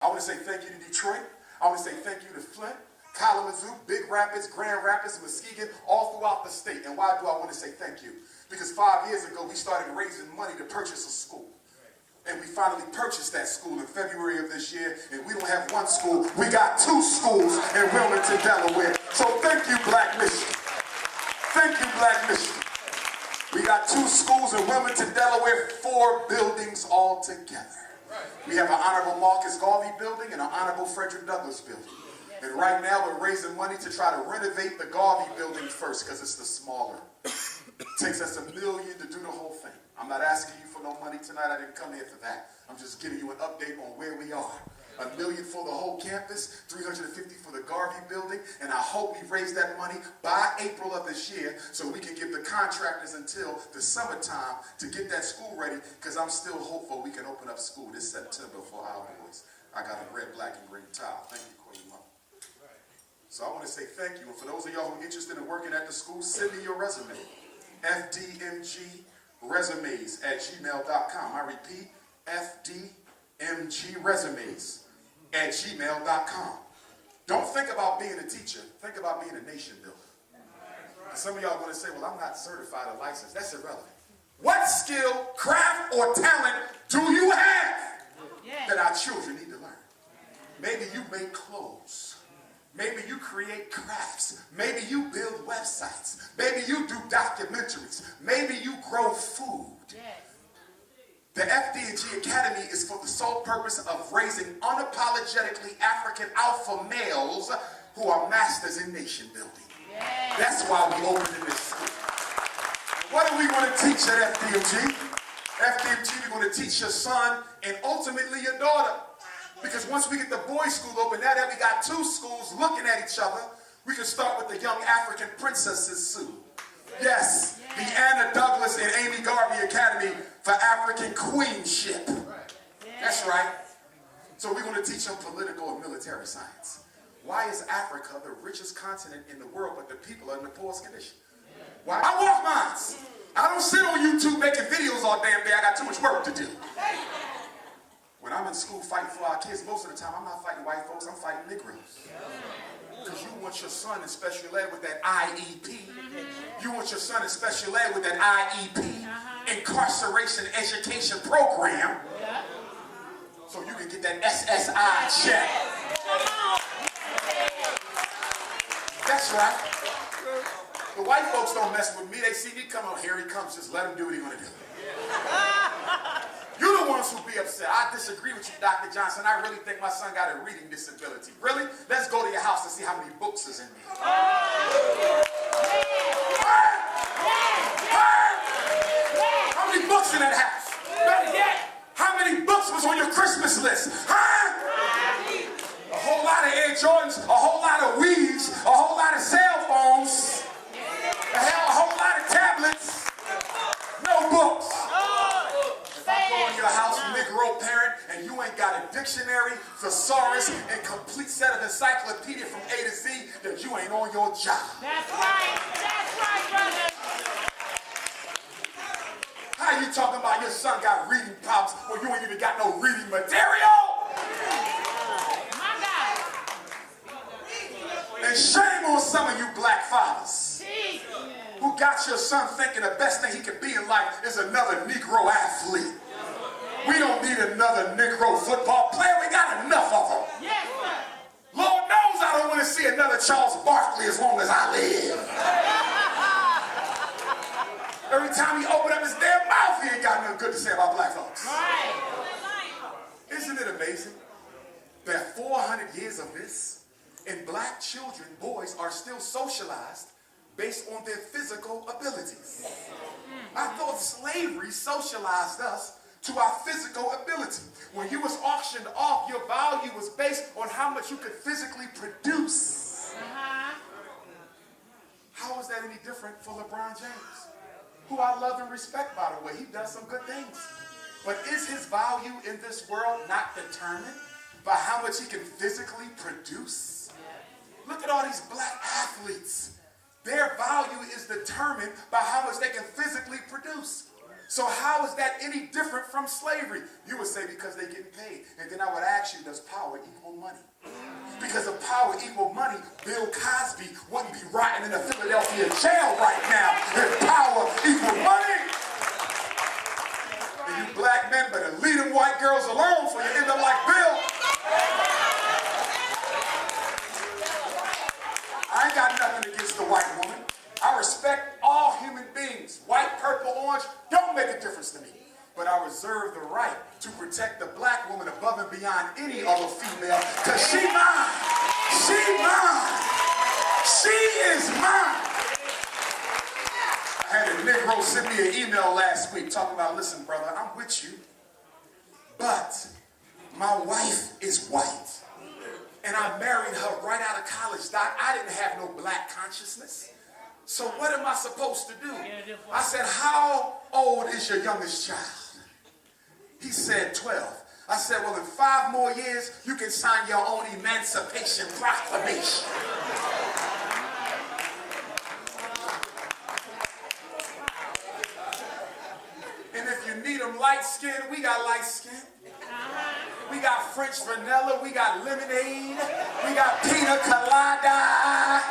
I want to say thank you to Detroit. I want to say thank you to Flint, Kalamazoo, Big Rapids, Grand Rapids, Muskegon, all throughout the state. And why do I want to say thank you? Because 5 years ago, we started raising money to purchase a school. And we finally purchased that school in February of this year. And we don't have one school. We got 2 schools in Wilmington, Delaware. So thank you, Black Michigan. Thank you, Black Michigan. We got 2 schools in Wilmington, Delaware, 4 buildings all together. We have an Honorable Marcus Garvey building and an Honorable Frederick Douglass building. And right now we're raising money to try to renovate the Garvey building first because it's the smaller. It takes us $1 million to do the whole thing. I'm not asking you for no money tonight. I didn't come here for that. I'm just giving you an update on where we are. $1 million for the whole campus, $350 for the Garvey building, and I hope we raise that money by April of this year so we can give the contractors until the summertime to get that school ready, because I'm still hopeful we can open up school this September for our boys. I got a red, black, and green towel. Thank you, Queen Mother. So I want to say thank you, and for those of y'all who are interested in working at the school, send me your resume. FDMGresumes@gmail.com. I repeat, FDMGresumes@gmail.com. Don't think about being a teacher. Think about being a nation builder. Some of y'all are going to say, well, I'm not certified or licensed. That's irrelevant. What skill, craft, or talent do you have that our children need to learn? Maybe you make clothes. Maybe you create crafts. Maybe you build websites. Maybe you do documentaries. Maybe you grow food. The FDMG Academy is for the sole purpose of raising unapologetically African alpha males who are masters in nation building. That's why we opened in this school. What do we want to teach at FDMG? FDMG, we're going to teach your son and ultimately your daughter. Because once we get the boys' school open, now that we got 2 schools looking at each other, we can start with the young African princesses soon. Yes, the Anna Douglas and Amy Garvey Academy for African Queenship. That's right. So we're going to teach them political and military science. Why is Africa the richest continent in the world, but the people are in the poorest condition? Why? I walk mines. I don't sit on YouTube making videos all damn day. I got too much work to do. When I'm in school fighting for our kids, most of the time I'm not fighting white folks, I'm fighting Negroes. Because you want your son in special ed with that IEP. You want your son in special ed with that IEP, incarceration education program, so you can get that SSI check. That's right. The white folks don't mess with me. They see me come out, here he comes, just let him do what he's going to do. You're the ones who be upset. I disagree with you, Dr. Johnson. I really think my son got a reading disability. Really? Let's go to your house and see how many books is in there. How many books in that house? Better yet, how many books was on your Christmas list? A whole lot of Air Jordans, a whole lot of weeds, a whole lot of cell phones, a whole lot of tablets, no books. In your house, Negro parent, and you ain't got a dictionary, thesaurus, and complete set of encyclopedia from A to Z, then you ain't on your job. That's right, brother. How you talking about your son got reading problems when you ain't even got no reading material? My God. And shame on some of you black fathers who got your son thinking the best thing he could be in life is another Negro athlete. We don't need another Negro football player. We got enough of them. Yes, sir. Lord knows I don't want to see another Charles Barkley as long as I live. Every time he opened up his damn mouth, he ain't got nothing good to say about black folks. Right. Isn't it amazing that 400 years of this, and black children, boys, are still socialized based on their physical abilities? I thought slavery socialized us to our physical ability. When you was auctioned off, your value was based on how much you could physically produce. How is that any different for LeBron James? Who I love and respect, by the way. He does some good things. But is his value in this world not determined by how much he can physically produce? Look at all these black athletes. Their value is determined by how much they can physically produce. So how is that any different from slavery? You would say because they're getting paid. And then I would ask you, does power equal money? Because if power equal money, Bill Cosby wouldn't be rotting in a Philadelphia jail right now if power equal money. And you black men better leave them white girls alone before you end up like Bill. I ain't got nothing against the white woman. I respect all human beings. White, purple, orange, don't make a difference to me. But I reserve the right to protect the black woman above and beyond any other female, because she mine. She mine. She is mine. I had a Negro send me an email last week talking about, listen, brother, I'm with you, but my wife is white. And I married her right out of college, Doc. I didn't have no black consciousness. So what am I supposed to do? I said, how old is your youngest child? He said 12. I said, well, in 5 more years, you can sign your own Emancipation Proclamation. And if you need them light-skinned, we got light-skinned. We got French vanilla, we got lemonade, we got pina colada,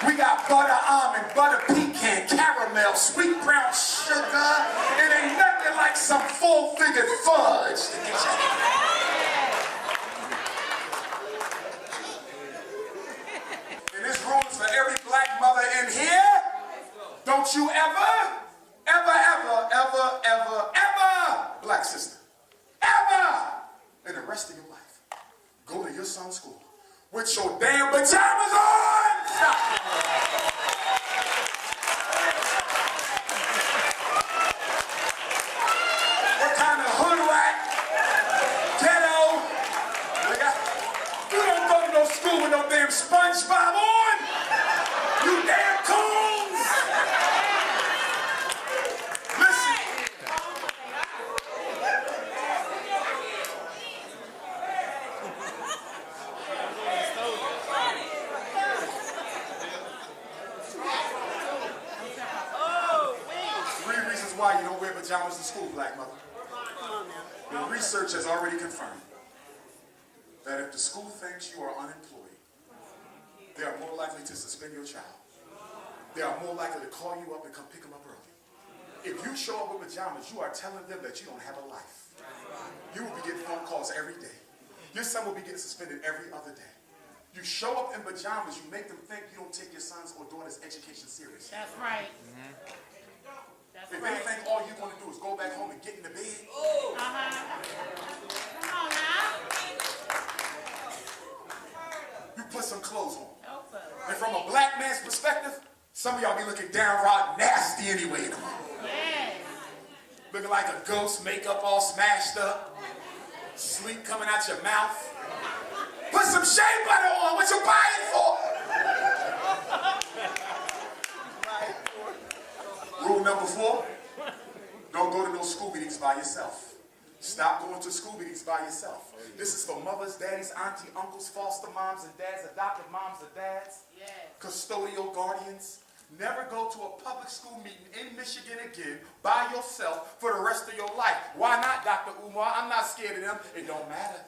we got butter almond, butter pecan, caramel, sweet brown sugar. It ain't nothing like some full-figured fudge to get you. And this room is for every black mother in here. Don't you ever, black sister, ever, in the rest of your life, go to your son's school with your damn pajamas on. Stop. What kind of hood rat, ghetto? You don't go to no school with no damn SpongeBob on. You damn coons. Listen. Why you don't wear pajamas to school, black mother? The research has already confirmed that if the school thinks you are unemployed, they are more likely to suspend your child. They are more likely to call you up and come pick them up early. If you show up with pajamas, you are telling them that you don't have a life. You will be getting phone calls every day. Your son will be getting suspended every other day. You show up in pajamas, you make them think you don't take your son's or daughter's education seriously. That's right. If they think all you're going to do is go back home and get in the bed. Come on now. You put some clothes on. And from a black man's perspective, some of y'all be looking downright nasty anyway. Yes. Looking like a ghost, makeup all smashed up, sleep coming out your mouth. Put some shea butter on. What you buying for? Rule number 4, don't go to no school meetings by yourself. Stop going to school meetings by yourself. This is for mothers, daddies, auntie, uncles, foster moms and dads, adopted moms and dads, custodial guardians. Never go to a public school meeting in Michigan again by yourself for the rest of your life. Why not, Dr. Umar? I'm not scared of them. It don't matter.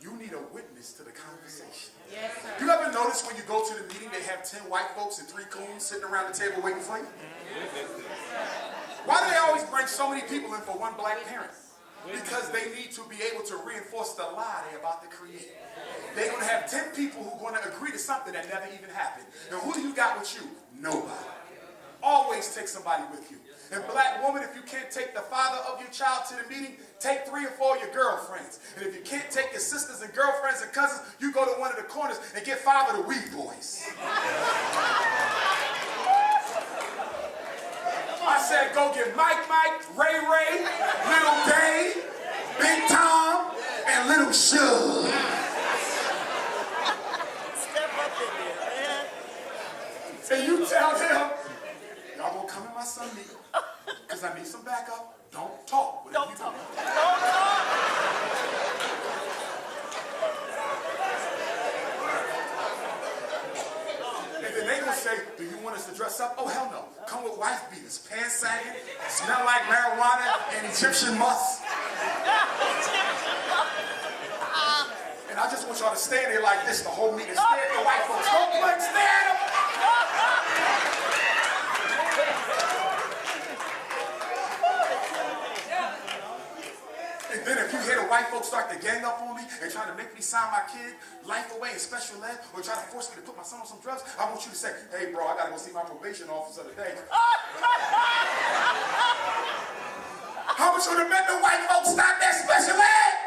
You need a witness to the conversation. Yes, sir. You ever notice when you go to the meeting, they have 10 white folks and 3 coons sitting around the table waiting for you? Why do they always bring so many people in for one black parent? Because they need to be able to reinforce the lie they're about to create. They're going to have 10 people who are going to agree to something that never even happened. And who do you got with you? Nobody. Always take somebody with you. And black woman, if you can't take the father of your child to the meeting, take 3 or 4 of your girlfriends. And if you can't take your sisters and girlfriends and cousins, you go to one of the corners and get 5 of the weed boys. I said, go get Mike, Ray, Little Dave, Big Tom, and Little Shug. Step up in there, man. And you tell them, y'all gonna come in my son meeting, because I need some backup. Don't talk. Don't talk. Don't talk. And then they gonna say, Do you want us to dress up? Oh, hell no. Come with wife beaters, pants sagging, smell like marijuana and Egyptian musk. And I just want y'all to stand there like this the whole meeting. Stare at the white folks. Don't blink, stare at them. And then if you hear the white folks start to gang up on me and try to make me sign my kid life away in special ed or try to force me to put my son on some drugs, I want you to say, hey, bro, I got to go see my probation officer today. How much would have been the white folks stop that special ed?